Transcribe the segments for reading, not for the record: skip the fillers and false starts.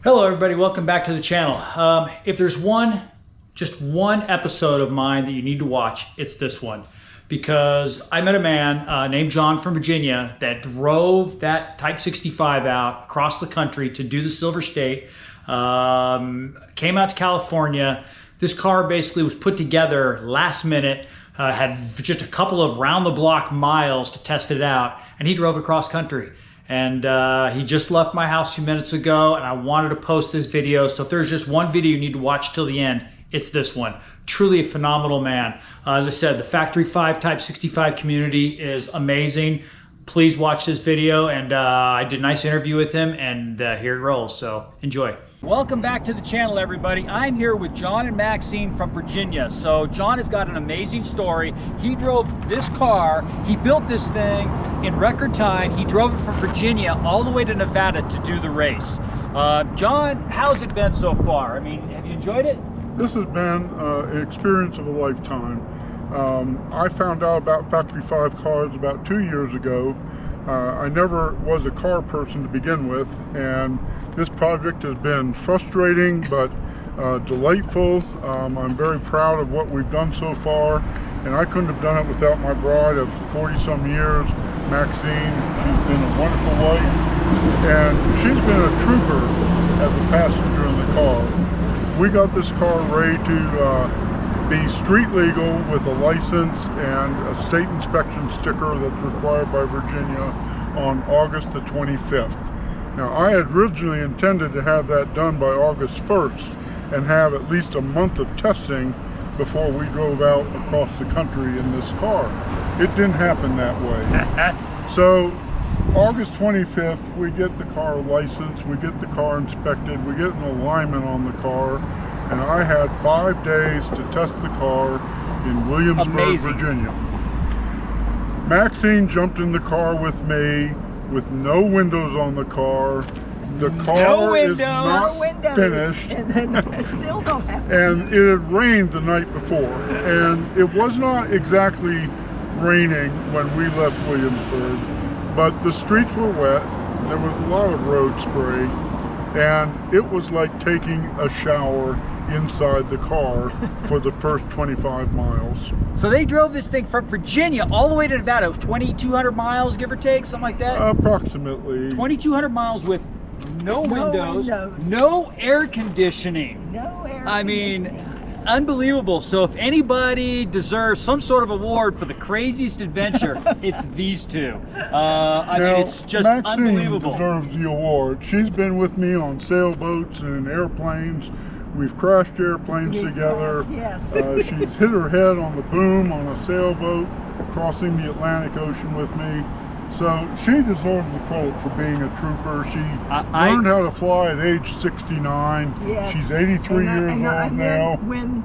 Hello everybody, welcome back to the channel. If there's just one episode of mine that you need to watch, it's this one. Because I met a man named John from Virginia that drove that Type 65 out across the country to do the Silver State. Came out to California. This car basically was put together last minute, had just a couple of round the block miles to test it out, and he drove across country. And he just left my house a few minutes ago, and I wanted to post this video. So if there's just one video you need to watch till the end, it's this one. Truly a phenomenal man. As I said, the factory FiveType 65 community is amazing. Please watch this video, and I did a nice interview with him, and here it rolls, so enjoy. Welcome back to the channel, everybody. I'm here with John and Maxine from Virginia. So John has got an amazing story. He drove this car, he built this thing in record time. He drove it from Virginia all the way to Nevada to do the race. John, how's it been so far? I mean, have you enjoyed it? This has been an experience of a lifetime. I found out about Factory 5 cars about 2 years ago. I never was a car person to begin with, and this project has been frustrating but delightful. I'm very proud of what we've done so far, and I couldn't have done it without my bride of 40-some years, Maxine. She's been a wonderful wife, and she's been a trooper as a passenger in the car. We got this car ready to be street legal with a license and a state inspection sticker that's required by Virginia on August the 25th. Now, I had originally intended to have that done by August 1st and have at least a month of testing before we drove out across the country in this car. It didn't happen that way. So August 25th, we get the car licensed, we get the car inspected, we get an alignment on the car, and I had 5 days to test the car in Williamsburg, Virginia. Maxine jumped in the car with me with no windows on the car. The car is not finished. And still don't have and it had rained the night before, and it was not exactly raining when we left Williamsburg, but the streets were wet. There was a lot of road spray, and it was like taking a shower inside the car for the first 25 miles. So they drove this thing from Virginia all the way to Nevada. 2,200 miles, give or take, something like that? Approximately. 2,200 miles with no windows, no air conditioning. no air I mean, unbelievable. So if anybody deserves some sort of award for the craziest adventure, it's these two. I mean, it's just Maxine unbelievable. deserves the award. She's been with me on sailboats and airplanes. We've crashed airplanes together. Yes. She's hit her head on the boom on a sailboat crossing the Atlantic Ocean with me. So she deserves the credit for being a trooper. She learned how to fly at age 69. Yes. She's 83 years old now. Then when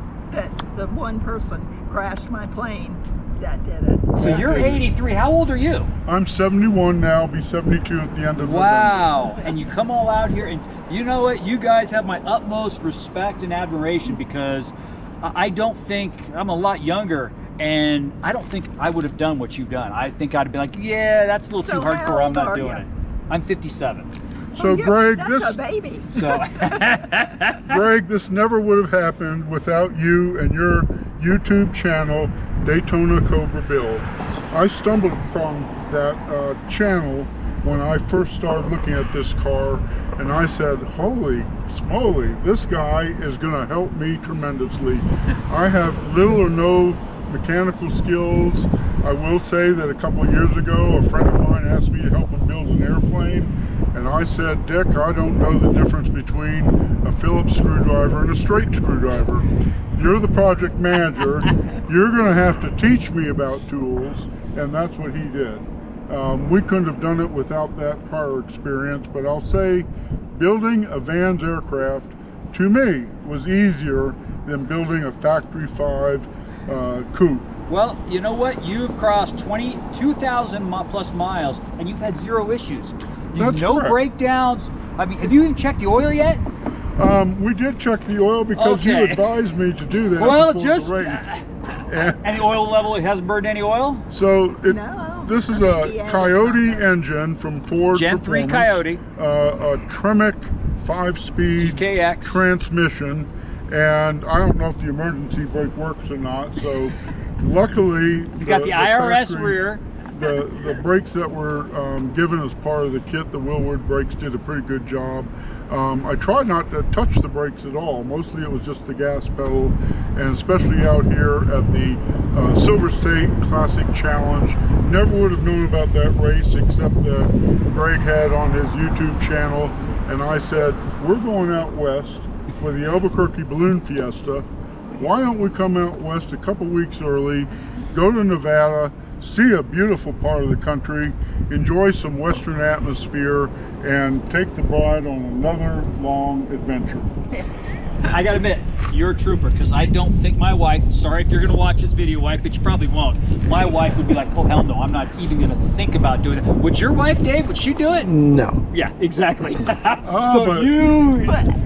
the one person crashed my plane, that did it. So you're 83. How old are you? I'm 71 now, be 72 at the end of Wow. And you come all out here, and you know what? You guys have my utmost respect and admiration, because I don't think, I'm a lot younger, and I don't think I would have done what you've done. I think I'd be like, yeah, that's a little too hardcore. I'm not doing it. I'm 57. So Greg, that's a baby. So Greg, this never would have happened without you and your YouTube channel, Daytona Cobra Build. I stumbled upon that channel when I first started looking at this car, and I said, holy smoly, this guy is going to help me tremendously. I have little or no mechanical skills. I will say that a couple of years ago, a friend of mine asked me to help him build an airplane, and I said, Dick, I don't know the difference between a Phillips screwdriver and a straight screwdriver. You're the project manager. You're going to have to teach me about tools, and that's what he did. We couldn't have done it without that prior experience, but I'll say building a Vans aircraft, to me, was easier than building a Factory 5 coupe. well, you know what? You've crossed 22,000 plus miles, and you've had zero issues. That's no correct. breakdowns. I mean, have you even checked the oil yet? We did check the oil because you advised me to do that. Well, before just the race. and the oil level, it hasn't burned any oil. So No. This is a Coyote engine from Ford Gen 3 Performance. Coyote. A Tremec 5-speed TKX. transmission, and I don't know if the emergency brake works or not. So, luckily, You got the IRS factory, rear. The brakes that were given as part of the kit, the Willward brakes, did a pretty good job. I tried not to touch the brakes at all. Mostly it was just the gas pedal, and especially out here at the Silver State Classic Challenge. Never would have known about that race except that Greg had on his YouTube channel, and I said, we're going out west for the Albuquerque Balloon Fiesta. Why don't we come out west a couple weeks early, go to Nevada, see a beautiful part of the country, enjoy some western atmosphere, and take the bride on another long adventure. Yes. I gotta admit, you're a trooper, because I don't think my wife, sorry if you're gonna watch this video, wife, but you probably won't. My wife would be like, oh hell no, I'm not even gonna think about doing that. Would your wife, Dave, would she do it? No. Yeah, exactly. but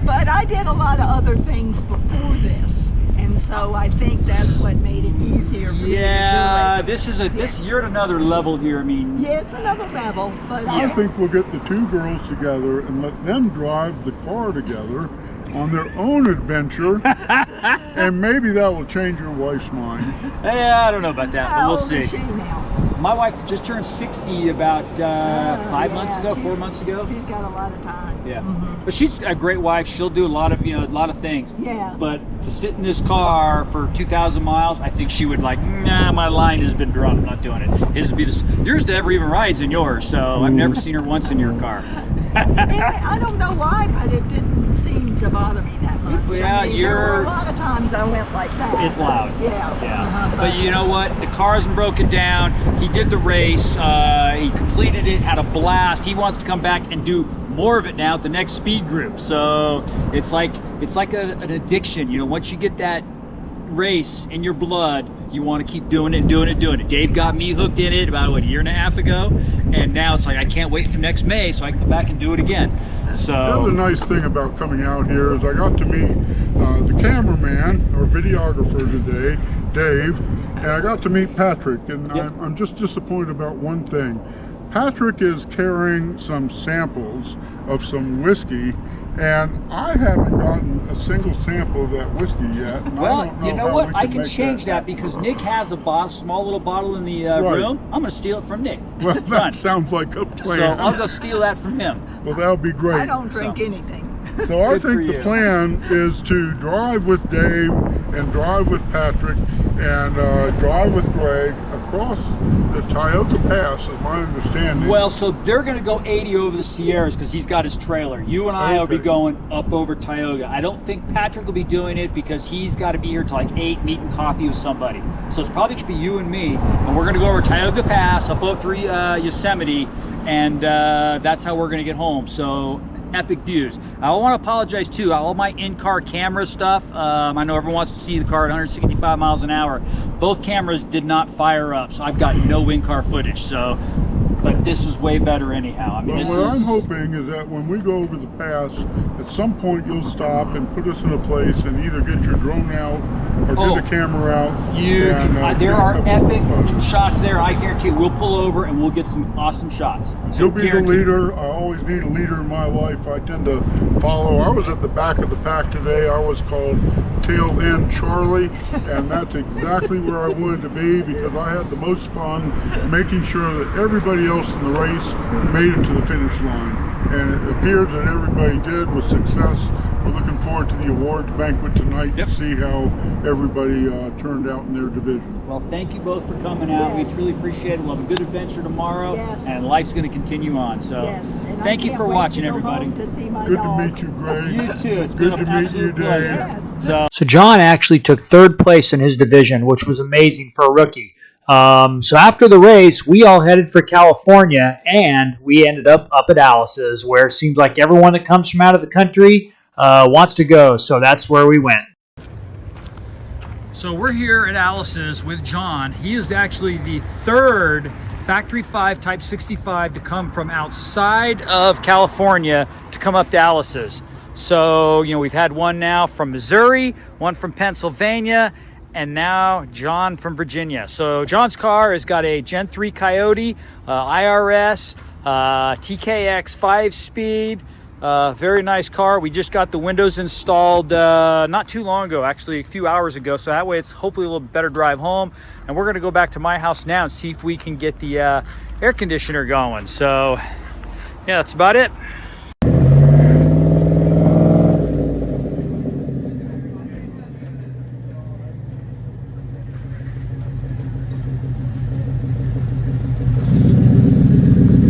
But I did a lot of other things before this, and so I think that's what made it easier for me Yeah, to do it. this you're at another level here. I mean, Yeah, it's another level, but I think we'll get the two girls together and let them drive the car together on their own adventure, and maybe that will change your wife's mind. I don't know about that, but how we'll old is see. she now? My wife just turned 60 about 5 months ago, she's- 4 months ago. She's got a lot of time. Yeah, Mhm. but she's a great wife. She'll do a lot of a lot of things. Yeah. But to sit in this car for 2,000 miles, I think she would like. Nah, my line has been drawn. I'm not doing it. His would be this. Yours never even rides in yours, so I've never seen her once in your car. And I don't know why, but it didn't seem to bother me that much. Yeah, I mean, there were you're- a lot of times I went like that. It's loud. Yeah. Yeah. But you know what? The car hasn't broken down. He did the race. He completed it. Had a blast. He wants to come back and do more of it now at the next speed group. So it's like an addiction. You know, once you get that race in your blood, you want to keep doing it. Dave got me hooked in it about a year and a half ago, and now it's like I can't wait for next May so I can come back and do it again. The So other nice thing about coming out here is I got to meet the cameraman or videographer today, Dave, and I got to meet Patrick, and Yep. I'm just disappointed about one thing. Patrick is carrying some samples of some whiskey, and I haven't gotten a single sample of that whiskey yet. And I well, don't know you know how what? we I can make change that because Nick has a bottle, small little bottle in the Right. room. I'm going to steal it from Nick. Well, Done. that sounds like a plan. So I'll go steal that from him. Well, that would be great. I don't drink So- anything. So I Good for think the you. plan is to drive with Dave and drive with Patrick and drive with Greg across the Tioga Pass, is my understanding. Well, so they're going to go 80 over the Sierras because he's got his trailer. You and I will be Okay. going up over Tioga. I don't think Patrick will be doing it because he's got to be here till like 8, meeting coffee with somebody. So it's probably just be you and me, and we're going to go over Tioga Pass, up over through Yosemite, and that's how we're going to get home. So epic views. I want to apologize too. All my in-car camera stuff, I know everyone wants to see the car at 165 miles an hour. Both cameras did not fire up, so I've got no in-car footage. So, but this was way better anyhow. I mean, Well, this what is, I'm hoping is that when we go over the pass, at some point you'll stop and put us in a place and either get your drone out or Oh, get the camera out. you and, can, get there a are couple epic of photos. shots there. I guarantee you. We'll pull over and we'll get some awesome shots. So You'll be the guaranteed. leader. I always need a leader in my life. I tend to follow. I was at the back of the pack today. I was called Tail End Charlie, and that's exactly where I wanted to be because I had the most fun making sure that everybody else in the race made it to the finish line. And it appears that everybody did with success. We're looking forward to the awards banquet tonight Yep. to see how everybody turned out in their division. Well, thank you both for coming out. Yes. We truly appreciate it. We'll have a good adventure tomorrow, Yes. and life's going to continue on. So, Yes. And I thank you can't for wait watching, to go everybody. home to see my Good dog. to meet you, Greg. You too. It's Good been to an meet you, absolute Dave. pleasure. Yes. So John actually took third place in his division, which was amazing for a rookie. So after the race, we all headed for California, and we ended up at Alice's, where it seems like everyone that comes from out of the country wants to go. So that's where we went. So we're here at Alice's with John. He is actually the third Factory FiveType 65 to come from outside of California to come up to Alice's. So, you know, we've had one now from Missouri, one from Pennsylvania, and now John from Virginia. So John's car has got a Gen 3 Coyote, IRS, TKX 5-speed. Very nice car. We just got the windows installed not too long ago, actually a few hours ago. So that way it's hopefully a little better drive home. And we're gonna go back to my house now and see if we can get the air conditioner going. So yeah, that's about it.